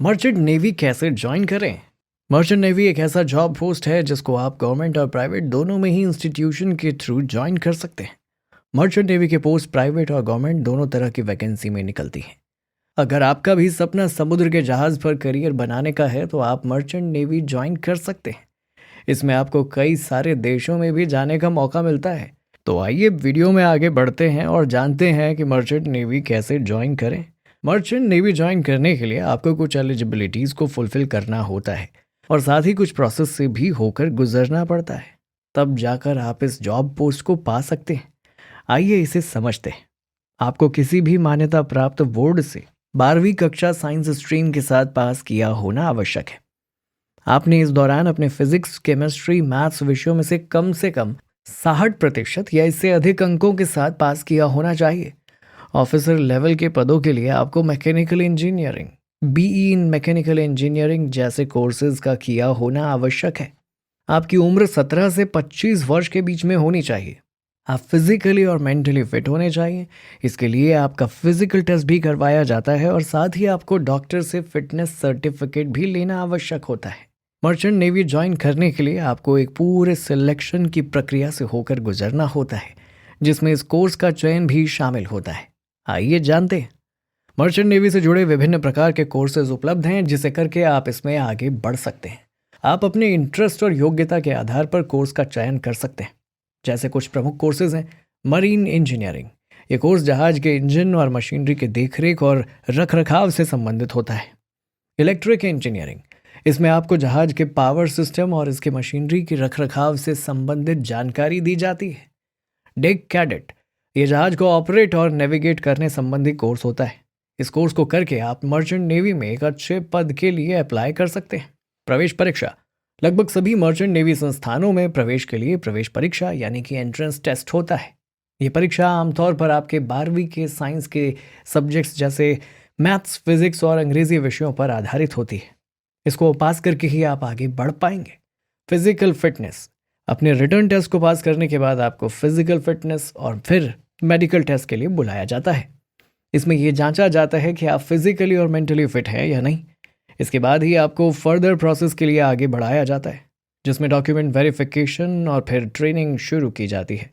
Merchant navy कैसे join करें? Merchant navy एक ऐसा जॉब पोस्ट है जिसको आप गवर्नमेंट और प्राइवेट दोनों में ही इंस्टीट्यूशन के थ्रू ज्वाइन कर सकते हैं। मर्चेंट नेवी के पोस्ट प्राइवेट और गवर्नमेंट दोनों तरह की वैकेंसी में निकलती हैं। अगर आपका भी सपना समुद्र के जहाज़ पर करियर बनाने का है तो आप मर्चेंट नेवी ज्वाइन कर सकते हैं। इसमें आपको कई सारे देशों में भी जाने का मौका मिलता है। तो आइए वीडियो में आगे बढ़ते हैं और जानते हैं कि मर्चेंट नेवी कैसे ज्वाइन करें। मर्चेंट नेवी ज्वाइन करने के लिए आपको कुछ एलिजिबिलिटीज़ को फुलफिल करना होता है और साथ ही कुछ प्रोसेस से भी होकर गुजरना पड़ता है। तब जाकर आप इस जॉब पोस्ट को पा सकते हैं। आइए इसे समझते हैं। आपको किसी भी मान्यता प्राप्त बोर्ड से 12वीं कक्षा साइंस स्ट्रीम के साथ पास किया होना आवश्यक है। आपने इस दौरान अपने फिजिक्स, केमिस्ट्री, मैथ्स विषयों में से कम 60% या इससे अधिक अंकों के साथ पास किया होना चाहिए। ऑफिसर लेवल के पदों के लिए आपको mechanical engineering, BE in mechanical engineering जैसे कोर्सेज का किया होना आवश्यक है। आपकी उम्र 17 से 25 वर्ष के बीच में होनी चाहिए। आप फिजिकली और मेंटली फिट होने चाहिए। इसके लिए आपका फिजिकल टेस्ट भी करवाया जाता है और साथ ही आपको डॉक्टर से फिटनेस सर्टिफिकेट भी लेना आवश्यक होता है। मर्चेंट नेवी ज्वाइन करने के लिए आपको एक पूरे सिलेक्शन की प्रक्रिया से होकर गुजरना होता है, जिसमें इस कोर्स का चयन भी शामिल होता है। आइए जानते हैं। मर्चेंट नेवी से जुड़े विभिन्न प्रकार के कोर्सेज उपलब्ध हैं जिसे करके आप इसमें आगे बढ़ सकते हैं। आप अपने इंटरेस्ट और योग्यता के आधार पर कोर्स का चयन कर सकते हैं। जैसे कुछ प्रमुख कोर्सेज हैं। मरीन इंजीनियरिंग, ये कोर्स जहाज के इंजन और मशीनरी के देखरेख और रखरखाव से संबंधित होता है। इलेक्ट्रिक इंजीनियरिंग, इसमें आपको जहाज के पावर सिस्टम और इसके मशीनरी के रखरखाव से संबंधित जानकारी दी जाती है। डेक कैडेट, ये जहाज को ऑपरेट और नेविगेट करने संबंधी कोर्स होता है। इस कोर्स को करके आप मर्चेंट नेवी में एक अच्छे पद के लिए अप्लाई कर सकते हैं। प्रवेश परीक्षा, लगभग सभी मर्चेंट नेवी संस्थानों में प्रवेश के लिए प्रवेश परीक्षा यानी कि एंट्रेंस टेस्ट होता है। ये परीक्षा आमतौर पर आपके 12वीं के साइंस के सब्जेक्ट्स जैसे मैथ्स, फिजिक्स और अंग्रेजी विषयों पर आधारित होती है। इसको पास करके ही आप आगे बढ़ पाएंगे। फिजिकल फिटनेस, अपने रिटर्न टेस्ट को पास करने के बाद आपको फिजिकल फिटनेस और फिर मेडिकल टेस्ट के लिए बुलाया जाता है। इसमें यह जांचा जाता है कि आप फिजिकली और मेंटली फिट हैं या नहीं। इसके बाद ही आपको फर्दर प्रोसेस के लिए आगे बढ़ाया जाता है, जिसमें डॉक्यूमेंट वेरिफिकेशन और फिर ट्रेनिंग शुरू की जाती है।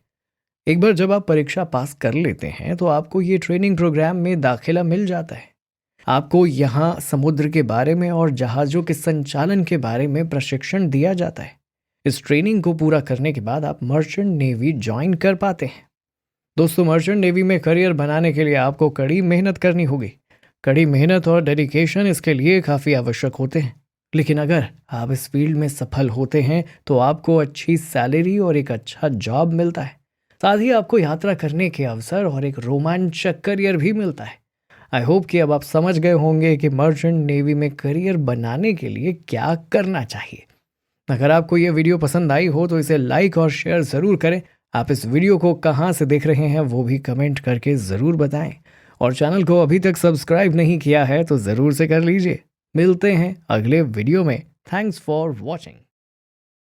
एक बार जब आप परीक्षा पास कर लेते हैं तो आपको ये ट्रेनिंग प्रोग्राम में दाखिला मिल जाता है। आपको यहाँ समुद्र के बारे में और जहाज़ों के संचालन के बारे में प्रशिक्षण दिया जाता है। इस ट्रेनिंग को पूरा करने के बाद आप मर्चेंट नेवी ज्वाइन कर पाते हैं। दोस्तों, मर्चेंट नेवी में करियर बनाने के लिए आपको कड़ी मेहनत करनी होगी। कड़ी मेहनत और डेडिकेशन इसके लिए काफ़ी आवश्यक होते हैं। लेकिन अगर आप इस फील्ड में सफल होते हैं तो आपको अच्छी सैलरी और एक अच्छा जॉब मिलता है। साथ ही आपको यात्रा करने के अवसर और एक रोमांचक करियर भी मिलता है। आई होप कि अब आप समझ गए होंगे कि मर्चेंट नेवी में करियर बनाने के लिए क्या करना चाहिए। अगर आपको यह वीडियो पसंद आई हो तो इसे लाइक और शेयर ज़रूर करें। आप इस वीडियो को कहाँ से देख रहे हैं वो भी कमेंट करके ज़रूर बताएं। और चैनल को अभी तक सब्सक्राइब नहीं किया है तो ज़रूर से कर लीजिए। मिलते हैं अगले वीडियो में। Thanks for watching.